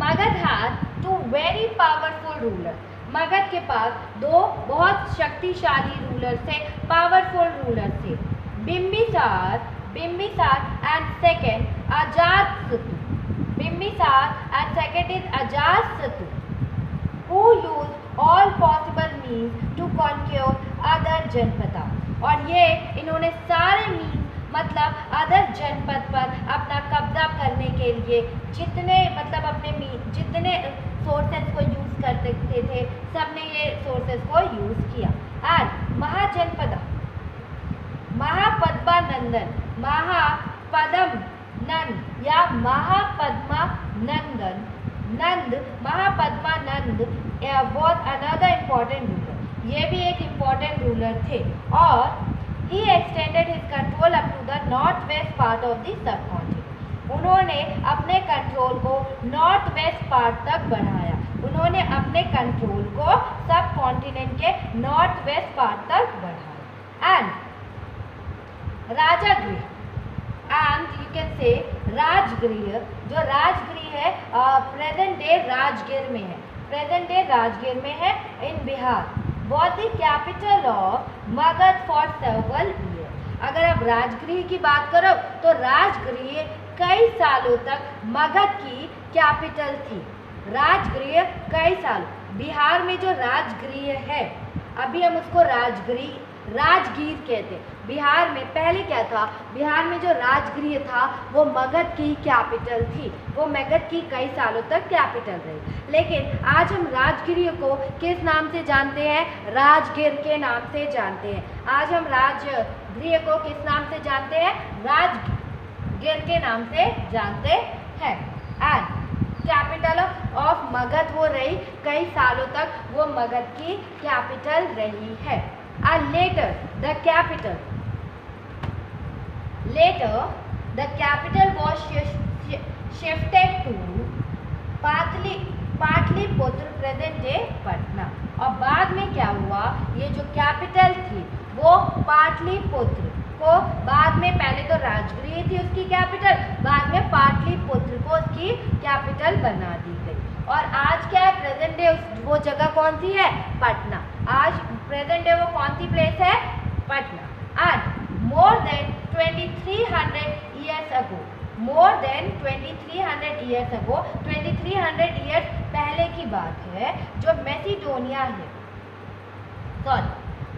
Magadh had two very powerful rulers. Magadh के पास दो बहुत शक्तिशाली रूलर थे, पावरफुल रूलर थे, Bimbisara and second Ajatasattu. Bimbisar and second is Ajatasattu, who used all possible means to conquer other जनपदा. और ये इन्होंने सारे मीन्स मतलब अदर जनपद पर अपना कब्जा करने के लिए जितने मतलब अपने जितने सोर्सेस को यूज करते थे सबने ये सोर्सेस को यूज किया. एंड महाजनपदा महापद्मानंदन महापद्मनंद या Mahapadmanandan Nand Mahapadmanand was another important ruler. ये भी एक इम्पॉर्टेंट रूलर थे और he extended his control up to the northwest part of the subcontinent. उन्होंने अपने कंट्रोल को नॉर्थ वेस्ट पार्ट तक बढ़ाया. उन्होंने अपने कंट्रोल को सब कॉन्टिनेंट के नॉर्थ वेस्ट पार्ट तक बढ़ाया. And Rajagriha and you can say Rajgriha, जो राजगृह है प्रेजेंट डे राजगीर में है, प्रेजेंट डे राजगीर में है इन Bihar. was the capital of Magadh for several years. अगर आप राजगृह की बात करो तो राजगृह कई सालों तक मगध की कैपिटल थी. राजगृह कई साल, बिहार में जो राजगृह है अभी हम उसको राजगीर कहते हैं. बिहार में पहले क्या था, बिहार में जो राजगृह था वो मगध की कैपिटल थी, वो मगध की कई सालों तक कैपिटल रही. लेकिन आज हम राजगृह को किस नाम से जानते हैं, राजगीर के नाम से जानते हैं. आज हम राजगृह को किस नाम से जानते हैं, राजगीर के नाम से जानते हैं. एंड कैपिटल ऑफ मगध वो रही कई सालों तक, वो मगध की कैपिटल रही है. And later the capital was shifted to Pataliputra present day Patna. और बाद में क्या हुआ, ये जो कैपिटल थी वो पाटलिपुत्र को बाद में, पहले तो राजगृह थी उसकी कैपिटल, बाद में पाटलिपुत्र को उसकी कैपिटल बना दी गई. और आज क्या है, प्रेजेंट डे वो जगह कौन सी है, पटना. आज प्रेजेंट डे वो कौन सी प्लेस है, Patna. And more than 2300 years ago, more than 2300 years ago, 2300 years पहले की बात है, जो मैसिडोनिया है,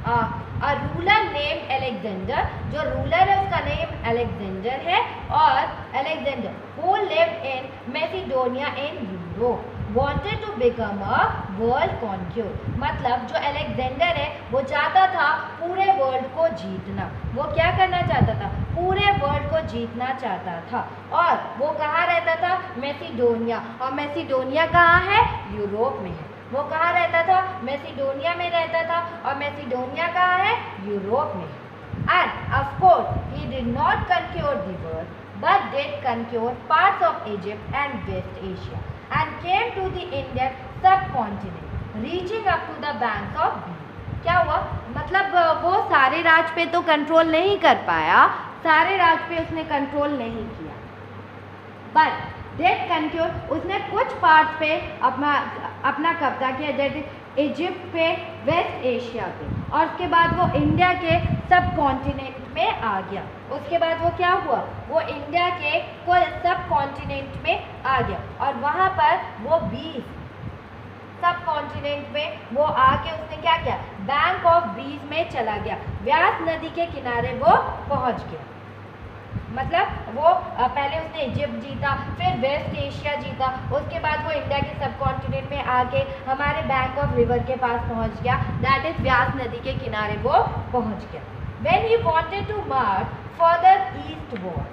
अ रूलर नेम अलेक्जेंडर, जो रूलर है उसका नेम अलेक्जेंडर है, और Alexander who lived in Macedonia in Europe wanted to become a world conqueror. मतलब जो अलेक्जेंडर है वो चाहता था पूरे वर्ल्ड को जीतना. वो क्या करना चाहता था, पूरे वर्ल्ड को जीतना चाहता था. और वो कहाँ रहता था, मैसिडोनिया. और मैसिडोनिया कहाँ है, यूरोप में है. वो कहाँ रहता था, मैसिडोनिया में रहता था, और मैसिडोनिया कहाँ है, यूरोप में है. And of course he did not conquer the world but did conquer parts of Egypt and West Asia and came to the Indian subcontinent, reaching up to the banks of Beach. क्या हुआ, मतलब वो सारे राज पे तो control नहीं कर पाया, सारे राज पे उसने कंट्रोल नहीं किया, बट डेट कंट्रोल उसने कुछ पार्ट्स पे अपना कब्जा किया, जैसे इजिप्ट पे, वेस्ट एशिया पे. और उसके बाद वो इंडिया के सब कॉन्टिनेंट में आ गया. उसके बाद वो क्या हुआ, वो इंडिया के कुल सब कॉन्टिनेंट में आ गया, और वहाँ पर वो 20 सब कॉन्टिनेंट में वो आके उसने क्या किया, बैंक ऑफ बीज में चला गया. व्यास नदी के किनारे वो पहुँच गया. मतलब वो पहले उसने इजिप्ट जीता, फिर वेस्ट एशिया जीता, उसके बाद वो इंडिया के सब कॉन्टिनेंट में आके हमारे बैंक ऑफ रिवर के पास पहुंच गया, दैट इज व्यास नदी के किनारे वो पहुंच गया. When he wanted to march further eastward,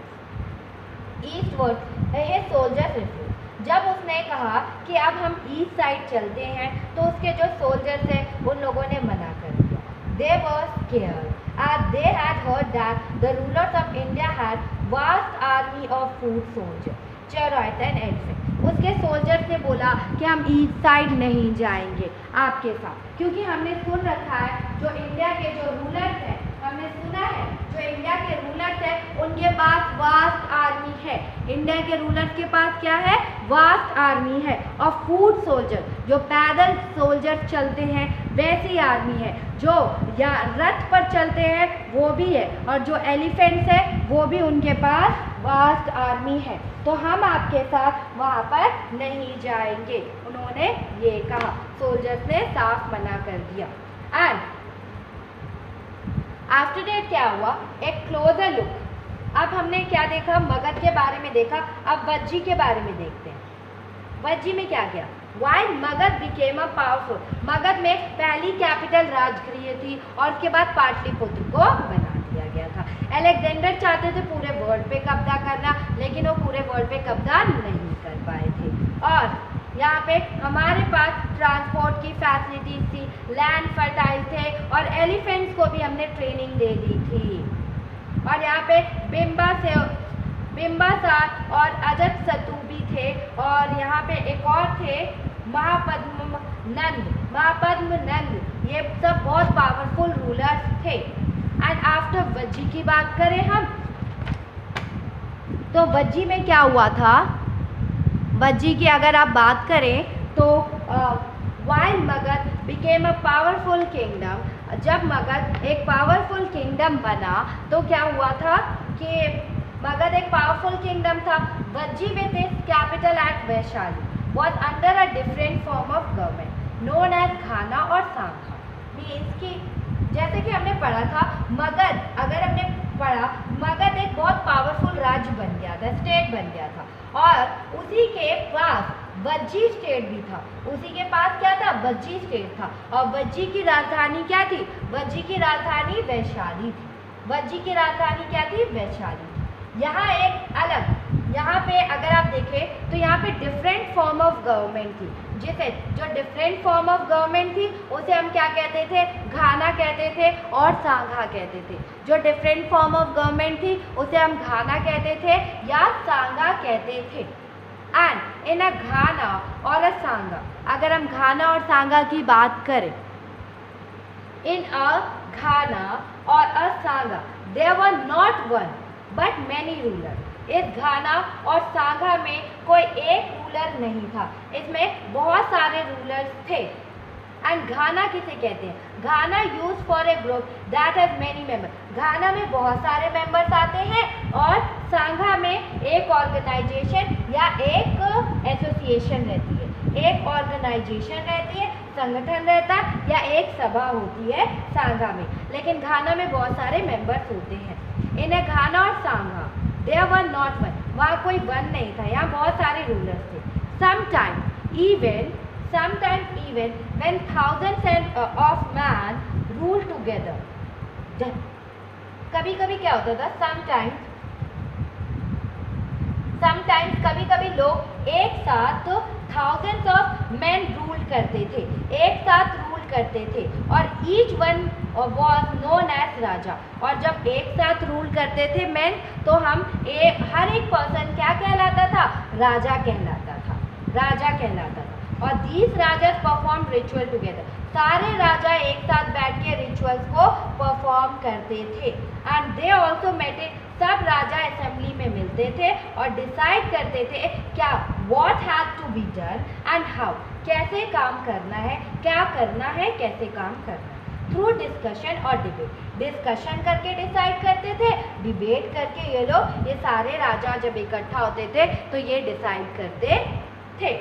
his soldiers refused. जब उसने कहा कि अब हम ईस्ट साइड चलते हैं तो उसके जो सोल्जर्स हैं उन लोगों ने मना कर दिया. They were scared as they had heard that the rulers of India had vast army of foot soldiers, chariots and elephants. उसके सोल्जर्स ने बोला कि हम ईस्ट साइड नहीं जाएंगे आपके साथ, क्योंकि हमने सुन रखा है जो इंडिया के जो रूलर्स हैं, हमने सुना है जो इंडिया के रूलर्स है उनके पास वास्ट आर्मी है। इंडिया के रूलर्स के पास क्या है? वास्ट आर्मी है। और फूट सोल्जर, जो पैदल सोल्जर चलते हैं वैसी आर्मी है। जो या रथ पर चलते हैं वो भी है, और जो एलिफेंट्स है वो भी उनके पास वास्ट आर्मी है। तो हम आपके साथ वहाँ पर नहीं जाएंगे, उन्होंने ये कहा। सोल्जर्स ने साफ मना कर दिया। एंड आफ्टर दैट क्या हुआ? एक क्लोजर लुक। अब हमने क्या देखा? मगध के बारे में देखा। अब वज्जी के बारे में देखते हैं। वज्जी में क्या किया? While Magadh became a powerful, Magadh में पहली कैपिटल राजगृह थी और उसके बाद पाटलिपुत्र को बना दिया गया था। अलेक्जेंडर चाहते थे पूरे वर्ल्ड पे कब्जा करना, लेकिन वो पूरे वर्ल्ड पे कब्जा नहीं कर पाए थे। और यहाँ पे हमारे पास ट्रांसपोर्ट की फैसिलिटीज थी, लैंड फर्टाइल थे, और एलिफेंट्स को भी हमने ट्रेनिंग दे दी थी। और यहाँ पे बिंबासार और अजातशत्रु भी थे, और यहाँ पे एक और थे महापद्म नंद। ये सब बहुत पावरफुल रूलर्स थे। एंड आफ्टर वज्जी की बात करें हम, तो वज्जी में क्या हुआ था? वज्जी की अगर आप बात करें तो while Magadh became a powerful kingdom, जब मगध एक पावरफुल किंगडम बना तो क्या हुआ था कि मगध एक पावरफुल किंगडम था। Vajji with its capital eight Vaishali was under a different form of government known as घाना और सांगा। मीन्स कि जैसे कि हमने पढ़ा था, मगध, अगर हमने पढ़ा, मगध एक बहुत पावरफुल राज्य बन गया था, स्टेट बन गया था, और उसी के पास वज्जी स्टेट भी था। उसी के पास क्या था? वज्जी स्टेट था। और वज्जी की राजधानी क्या थी? वज्जी की राजधानी वैशाली थी। वज्जी की राजधानी क्या थी? वैशाली। यहाँ एक अलग, यहाँ पे अगर आप देखें तो यहाँ पे डिफरेंट फॉर्म ऑफ गवर्नमेंट थी, जिसे जो डिफरेंट फॉर्म ऑफ गवर्नमेंट थी उसे हम क्या कहते थे? घाना कहते थे और सांगा कहते थे। जो डिफरेंट फॉर्म ऑफ गवर्नमेंट थी उसे हम घाना कहते थे या सांगा कहते थे। एंड इन अ घाना और अ सांगा, अगर हम घाना और सांगा की बात करें, इन अ घाना और a sangha there were not one but many ruler. इस घाना और सांगा में कोई एक रूलर नहीं था, इसमें बहुत सारे रूलर्स थे। एंड घाना किसे कहते हैं? Gana use for a group that has many member. Gana में बहुत सारे मेंबर्स आते हैं, और सांगा में एक ऑर्गेनाइजेशन या एक एसोसिएशन रहती है। एक ऑर्गेनाइजेशन रहती है, संगठन रहता है, या एक सभा होती है सांगा में। लेकिन घाना में बहुत सारे मेंबर्स होते हैं। इन्हें घाना और सांगा देयर वर नॉट वन, वहाँ कोई वन नहीं था, यहाँ बहुत सारे रूलर्स थे। Sometimes even when thousands of man rule together, कभी कभी क्या होता था? समटाइम्स कभी कभी लोग एक साथ thousands of men रूल करते थे, एक साथ रूल करते थे, और each one was known as राजा। और जब एक साथ रूल करते थे मैन, तो हम हर एक पर्सन क्या कहलाता था? राजा कहलाता था, राजा कहलाता था। और these rajas perform ritual together, सारे राजा एक साथ बैठ के रिचुअल्स को परफॉर्म करते थे। एंड दे ऑल्सो मेटेड, सब राजा असेंबली में मिलते थे और डिसाइड करते थे क्या what has to be done and how, कैसे काम करना है, क्या करना है, कैसे काम करना है। थ्रू डिस्कशन और डिबेट, डिस्कशन करके डिसाइड करते थे, डिबेट करके ये लोग, ये सारे राजा जब इकट्ठा होते थे तो ये डिसाइड करते थे।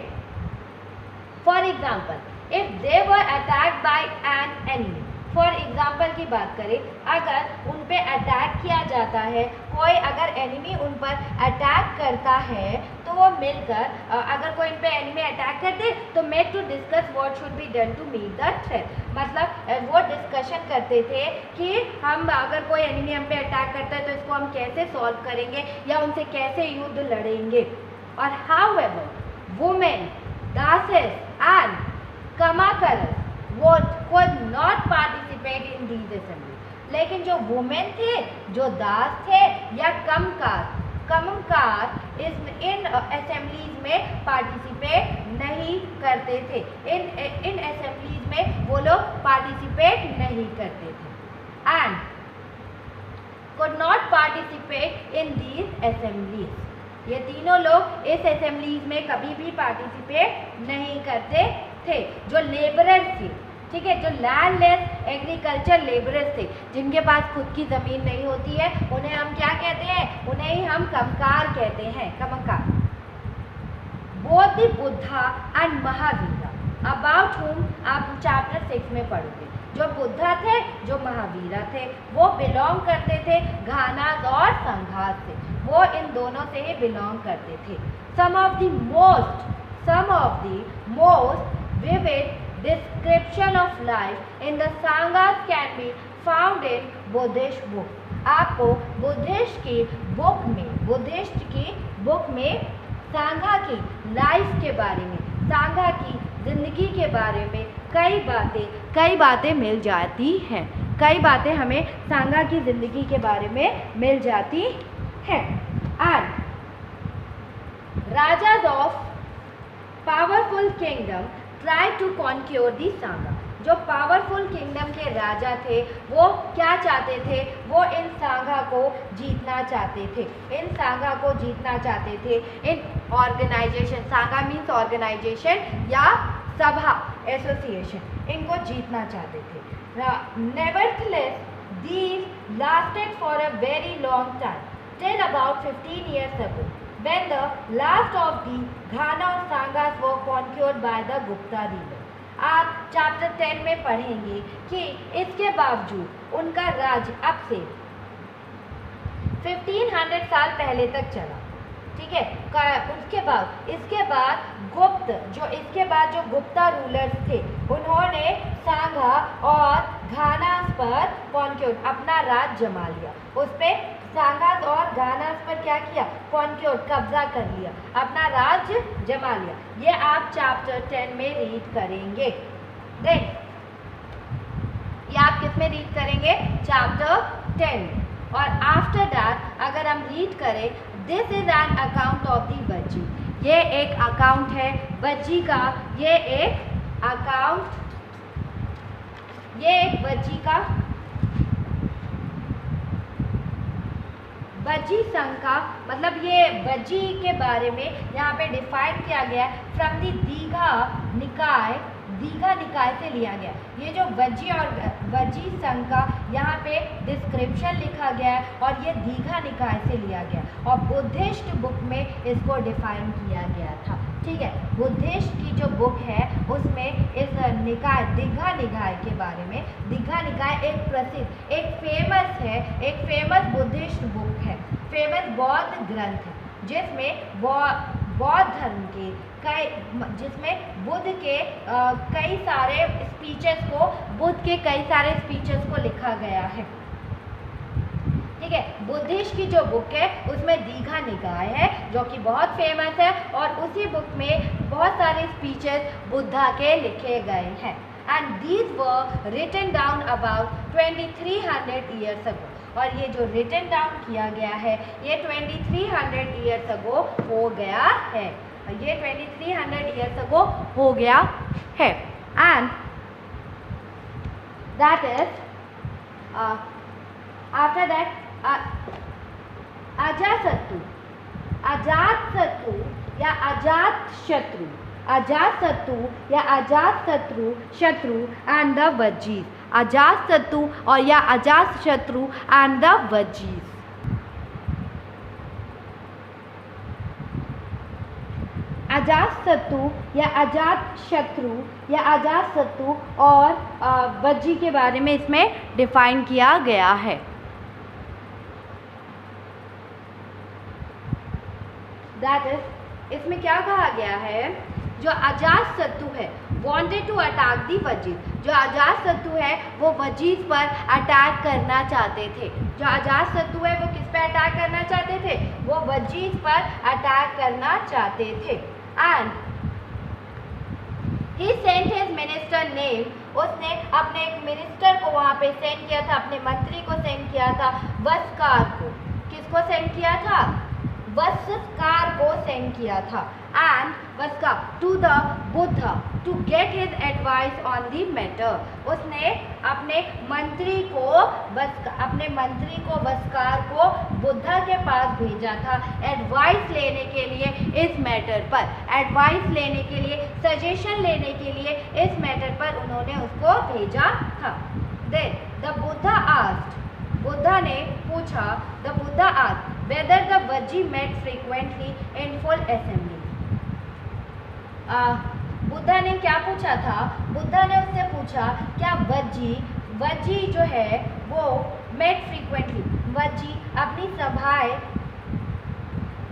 For example, if they were attacked by an enemy, for example की बात करें, अगर उन पे अटैक किया जाता है, कोई अगर एनिमी उन पर अटैक करता है, तो वो मिलकर, अगर कोई इन पे एनिमी अटैक कर दे तो make to discuss what should be done to meet the threat. मतलब वो डिस्कशन करते थे कि हम, अगर कोई एनिमी हम पे अटैक करता है तो इसको हम कैसे सॉल्व करेंगे या उनसे कैसे युद्ध लड़ेंगे। और however women, dasas and kammakaras could not participate in these assemblies, लेकिन जो वुमेन थे, जो दास थे या कमकार इन असेंबलीज में पार्टिसिपेट नहीं करते थे। इन असेंबलीज में वो लोग पार्टिसिपेट नहीं करते थे। And could not participate in these assemblies. ये तीनों लोग इस assemblies में कभी भी participate नहीं करते थे. जो laborers थे, ठीक है, जो लैंडलेस एग्रीकल्चर लेबरर्स थे, जिनके पास खुद की ज़मीन नहीं होती है, उन्हें हम क्या कहते हैं? उन्हें ही हम कमकार कहते हैं, कमकार. Both the Buddha and Mahavira, about हुम आप चैप्टर 6 में पढ़ोगे. जो बुद्धा थे, जो महावीरा थे, वो बिलोंग करते थे घानास और संघास से. वो इन दोनों से ही बिलोंग करते थे. Some of the most vivid description of life in the Sanghas can be found in Buddhist book. आपको बुद्धिस्ट की बुक में सांघा की लाइफ के बारे में, सांघा की जिंदगी के बारे में कई बातें मिल जाती हैं. कई बातें हमें सांघा की जिंदगी के बारे में मिल जाती हैं. And rajas of powerful kingdom try to conquer the sangha. जो पावरफुल किंगडम के राजा थे, वो क्या चाहते थे? वो इन सांगा को जीतना चाहते थे. इन सांगा को जीतना चाहते थे. इन ऑर्गेनाइजेशन, सांगा मीन्स ऑर्गेनाइजेशन या सभा, एसोसिएशन, इनको जीतना चाहते थे. Nevertheless these lasted for a very long time, till about 15 years ago. When the last of the Ghana और Sanghas were conquered by the Gupta ruler. आप चैप्टर 10 में पढ़ेंगे कि इसके बावजूद उनका राज अब से 1500 साल पहले तक चला. ठीक है. इसके बाद जो गुप्ता रूलर्स थे, उन्होंने सांगा और घानास पर कॉन्क्योर, अपना राज जमा लिया. उस पर सांगास और घानास पर क्या किया? कॉन्क्योर, कब्जा कर लिया, अपना राज जमा लिया. ये आप चैप्टर 10 में रीड करेंगे. देन ये आप किस में रीड करेंगे? चैप्टर 10. और आफ्टर दैट अगर हम रीड करें, this is an account of the Vajji. ये एक अकाउंट है वज्जी का. ये एक वज्जी का, वज्जी संघ का मतलब ये वज्जी के बारे में यहाँ पे डिफाइन किया गया है फ्रॉम दी दीघा निकाय से लिया गया. ये जो वज्जी संघ का यहाँ पे डिस्क्रिप्शन लिखा गया है और ये दीघा निकाय से लिया गया और बुद्धिस्ट बुक में इसको डिफाइन किया गया था. ठीक है. बुद्धिस्ट की जो बुक है उसमें इस निकाय, दीघा निकाय के बारे में, दीघा निकाय एक प्रसिद्ध, एक फेमस बुद्धिस्ट बुक है, फेमस बौद्ध ग्रंथ है, जिसमें बौद्ध धर्म के जिसमें बुद्ध के कई सारे स्पीचेस को लिखा गया है. ठीक है. बुद्धिस्ट की जो बुक है उसमें दीघा निकाय है जो कि बहुत फेमस है और उसी बुक में बहुत सारे स्पीचेस बुद्धा के लिखे गए हैं. And these were written down about 2300 years ago. और ये जो रिटन डाउन किया गया है ये 2300 years ago हो गया है. ये 2300 years ago हो गया है. And that is after that Ajatashatru and the Vajjis. Ajatashatru और या अजातशत्रु एंड द वज्जीज. अजातशत्रु और वज्जी के बारे में इसमें डिफाइन किया गया है. दैट इज, इसमें क्या कहा गया है? जो अजातशत्रु है वांटेड टू अटैक दी वज्जीज. जो अजातशत्रु है वो वज्जीज पर अटैक करना चाहते थे. जो अजातशत्रु है वो किस पर अटैक करना चाहते थे? वो वज्जीज पर अटैक करना चाहते थे. And he sent his minister name, उसने अपने एक मिनिस्टर को वहाँ पे सेंड किया था, अपने मंत्री को सेंड किया था वस्कार को. किसको सेंड किया था? वस्कार को सेंड किया था. And and was come to the Buddha to get his advice on the matter. उसने अपने मंत्री को वस्कार को बुद्धा के पास भेजा था एडवाइस लेने के लिए इस मैटर पर, एडवाइस लेने के लिए, सजेशन लेने के लिए इस मैटर पर उन्होंने उसको भेजा था. Then the Buddha asked, Buddha ने पूछा, the Buddha asked whether the Vajji met frequently in full assembly. Buddha ने क्या पूछा था? बुद्धा ने उससे पूछा क्या वज्जी जो है वो मेट फ्रीक्वेंटली, वज्जी अपनी सभाएं,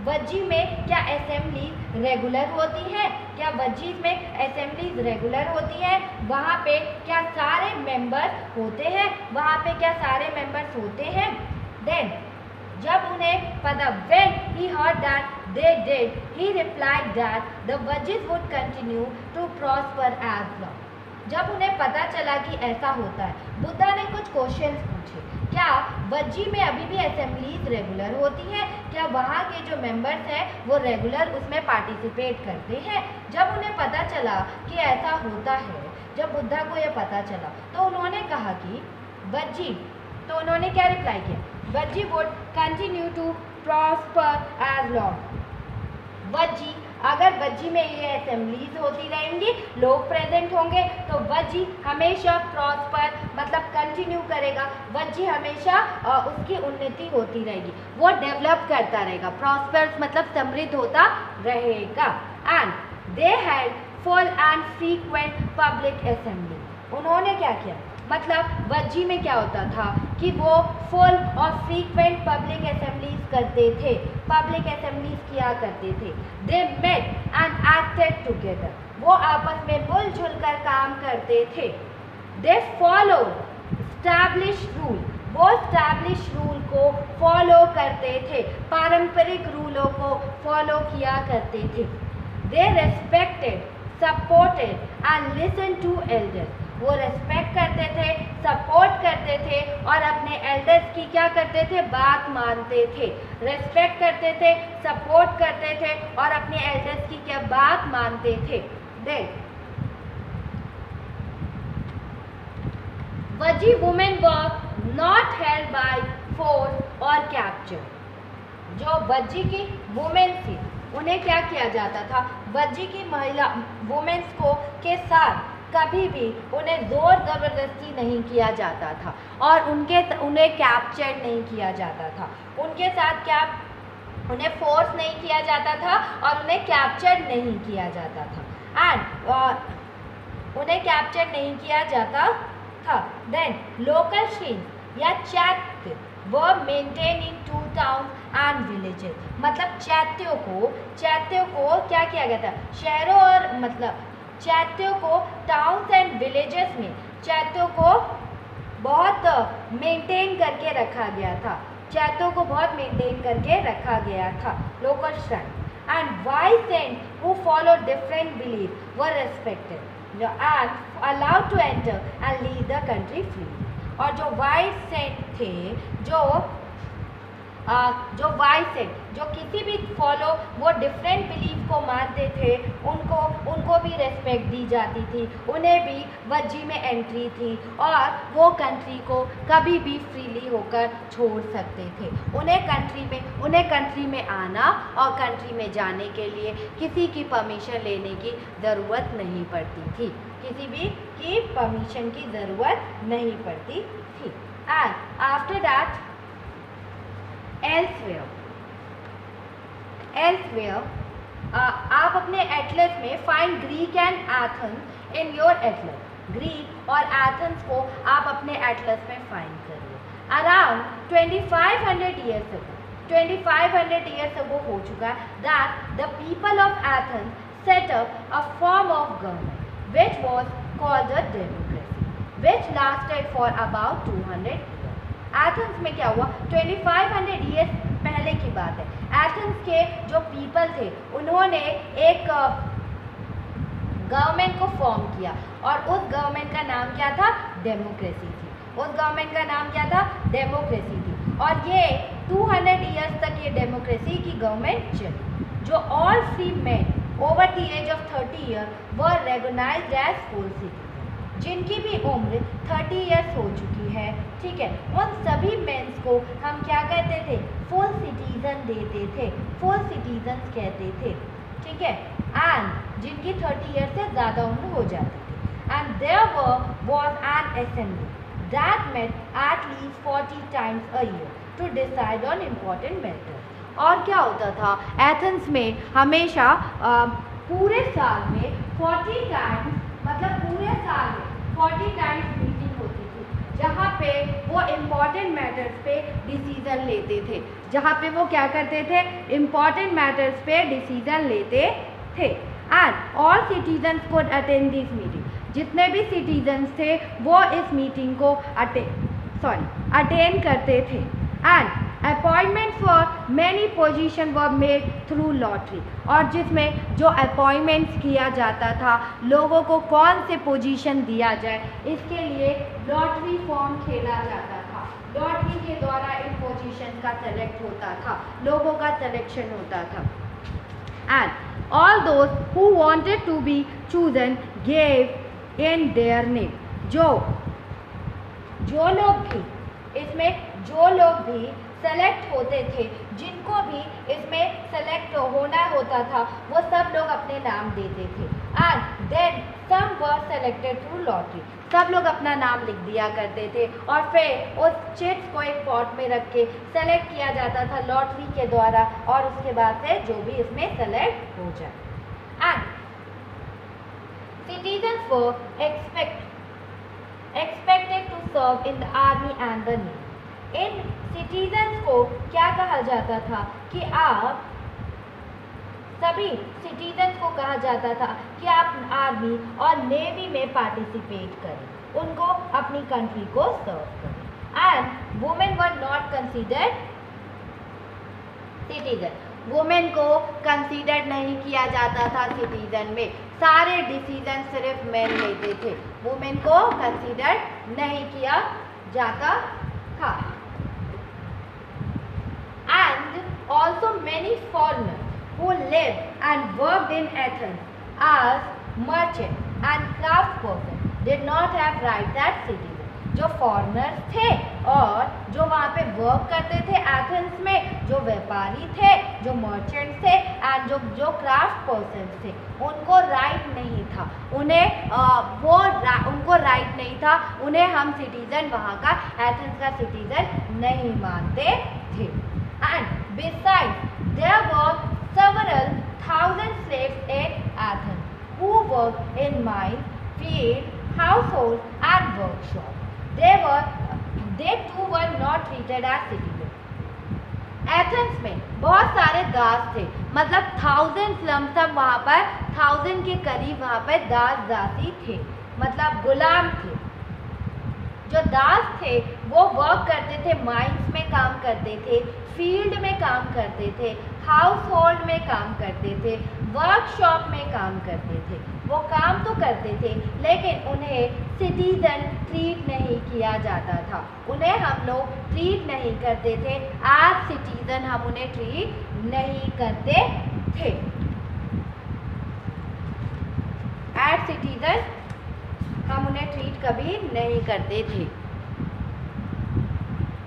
वज्जी में क्या असेंबली रेगुलर होती है? क्या वज्जी में असेंबलीज रेगुलर होती है? वहाँ पे क्या सारे मेंबर्स होते हैं? वहाँ पे क्या सारे मेंबर्स होते हैं? देन जब उन्हें पता, when he heard that they did, he replied that the vajjis would continue to prosper as long. जब उन्हें पता चला कि ऐसा होता है, बुद्धा ने कुछ क्वेश्चंस पूछे. क्या वज्जी में अभी भी असेंबलीज रेगुलर होती हैं? क्या वहाँ के जो मेंबर्स हैं वो रेगुलर उसमें पार्टिसिपेट करते हैं? जब उन्हें पता चला कि ऐसा होता है, जब बुद्धा को ये पता चला तो उन्होंने कहा कि वज्जी, तो उन्होंने क्या रिप्लाई किया? Vajji would continue to prosper as long. Vajji, अगर वज्जी में ये असेंबलीज होती रहेंगी, लोग प्रेजेंट होंगे, तो वज्जी हमेशा प्रॉस्पर मतलब कंटिन्यू करेगा. वज्जी हमेशा उसकी उन्नति होती रहेगी, वो डेवलप करता रहेगा. प्रॉस्पर मतलब समृद्ध होता रहेगा. And they had full and frequent public assembly. उन्होंने क्या किया? मतलब वज्जी में क्या होता था कि वो फुल और फ्रीक्वेंट पब्लिक असेंबलीज करते थे, पब्लिक असेंबलीज किया करते थे. They met and acted together. वो आपस में मिलजुल कर काम करते थे. They follow establish rule. वो स्टैब्लिश रूल को फॉलो करते थे, पारंपरिक रूलों को फॉलो किया करते थे. They respected, supported and listen to elders. वो रेस्पेक्ट करते थे, सपोर्ट करते थे और अपने एल्डर्स की क्या करते थे? बात मानते थे. रेस्पेक्ट करते थे, सपोर्ट करते थे और अपने एल्डर्स की क्या बात मानते थे. Then Vajji women were not held by force और कैप्चर. जो वज्जी की वुमेन थी उन्हें क्या किया जाता था? वज्जी की महिला वुमेन्स को के साथ कभी भी उन्हें जोर ज़बरदस्ती नहीं किया जाता था और उन्हें कैप्चर नहीं किया जाता था. उनके साथ क्या, उन्हें फोर्स नहीं किया जाता था और उन्हें कैप्चर नहीं किया जाता था. एंड उन्हें कैप्चर नहीं किया जाता था. देन लोकल शीन्स या chaitya were maintain in 2 towns and villages. मतलब चैत्यों को क्या किया गया था? शहरों और मतलब चैत्यों को टाउन्स एंड विलेजेस में चैत्यों को बहुत मेंटेन करके रखा गया था. चैत्यों को बहुत मेंटेन करके रखा गया था. Local shrine and wise saint who follow different belief were respected and allowed to enter and lead the country free. और जो वाइस सेंट थे, जो वाइस सेंट, जो किसी भी फॉलो वो डिफरेंट बिलीफ को मानते थे, उनको भी रेस्पेक्ट दी जाती थी. उन्हें भी वज्जी में एंट्री थी और वो कंट्री को कभी भी फ्रीली होकर छोड़ सकते थे. उन्हें कंट्री में आना और कंट्री में जाने के लिए किसी की परमिशन लेने की ज़रूरत नहीं पड़ती थी. किसी भी की परमिशन की ज़रूरत नहीं पड़ती थी. एंड आफ्टर दैट elsewhere आप अपने एटलस में find Greek and Athens in your Atlas. Greek और एथेंस को आप अपने एटलस में फाइंड करिए. अराउंड 2500 ईयर्स अगो हो चुका है that the people of Athens set up a form of government which was called the democracy which lasted for about 200 years. Athens में क्या हुआ? 2500 ईयर्स पहले की बात है. एथेंस के जो पीपल थे उन्होंने एक गवर्नमेंट को फॉर्म किया और उस गवर्नमेंट का नाम क्या था? डेमोक्रेसी थी. उस गवर्नमेंट का नाम क्या था? डेमोक्रेसी थी. और ये 200 ईयर्स तक ये डेमोक्रेसी की गवर्नमेंट चली. जो all free men over the age of 30 year were recognized as full citizen, जिनकी भी उम्र 30 ईयर्स हो चुकी है, ठीक है, उन सभी मेंस को हम क्या कहते थे, फुल सिटीजन देते थे, फुल सिटीजन कहते थे, ठीक है, एंड जिनकी 30 ईयर से ज़्यादा उम्र हो जाती थी। And there was an assembly that met at least 40 times a year to decide on important matters। और क्या होता था, एथेंस में हमेशा पूरे साल में 40 टाइम्स, मतलब पूरे साल में 40 टाइम्स मीटिंग होती थी, जहाँ पे वो इम्पॉर्टेंट मैटर्स पे डिसीजन लेते थे, जहाँ पे वो क्या करते थे, इम्पॉर्टेंट मैटर्स पे डिसीजन लेते थे। And all citizens could attend this meeting, जितने भी सिटीजन्स थे वो इस मीटिंग को अटेंड करते थे। And appointments for many position were made through lottery, और जिसमें जो अपॉइंटमेंट्स किया जाता था, लोगों को कौन से पोजीशन दिया जाए, इसके लिए लॉटरी फॉर्म खेला जाता था। लॉटरी के द्वारा इन पोजीशन का सेलेक्ट होता था, लोगों का सिलेक्शन होता था। And all those who wanted to be chosen gave in their name, जो लोग भी सेलेक्ट होते थे, जिनको भी इसमें सेलेक्ट होना होता था, वो सब लोग अपने नाम देते थे। And then some were selected through lottery, सब लोग अपना नाम लिख दिया करते थे, और फिर उस चिट्स को एक पॉट में रख के सेलेक्ट किया जाता था लॉटरी के द्वारा, और उसके बाद से जो भी इसमें सेलेक्ट हो जाए। And citizens were expected to serve in the army and the navy। In citizens को क्या कहा जाता था कि आप सभी सिटीजन्स को कहा जाता था कि आप आर्मी और नेवी में पार्टिसिपेट करें, उनको अपनी कंट्री को सर्व करें। And women were not considered citizen, women को कंसीडर नहीं किया जाता था सिटीजन में, सारे डिसीजन सिर्फ मेन लेते थे, वुमेन को कंसीडर नहीं किया जाता था। And also many foreigners who lived and worked in Athens as merchants and craftspersons did not have rights as citizens। जो फॉरेनर्स थे और जो वहाँ पे वर्क करते थे एथेंस में, जो व्यापारी थे, जो मर्चेंट्स थे, एंड जो क्राफ्ट पर्सन्स थे, उनको राइट नहीं था, उनको राइट नहीं था, उन्हें हम सिटीजन, वहाँ का एथेंस का सिटीजन नहीं मानते थे। And besides, there were several thousand slaves in Athens who worked in mines, fields, households, and workshops. They too were not treated as citizens। Athens में बहुत सारे दास थे, मतलब 1000 लमसम वहाँ पर 1000 के करीब वहाँ पर दास दासी थे, मतलब गुलाम थे। जो दास थे वो वर्क करते थे, माइंस में काम करते थे, फील्ड में काम करते थे, हाउस होल्ड में काम करते थे, वर्कशॉप में काम करते थे। वो काम तो करते थे लेकिन उन्हें सिटीजन ट्रीट नहीं किया जाता था, उन्हें हम लोग ट्रीट नहीं करते थे एज सिटीजन, हम उन्हें ट्रीट नहीं करते थे एज सिटीजन, हम उन्हें ट्रीट कभी नहीं करते थे।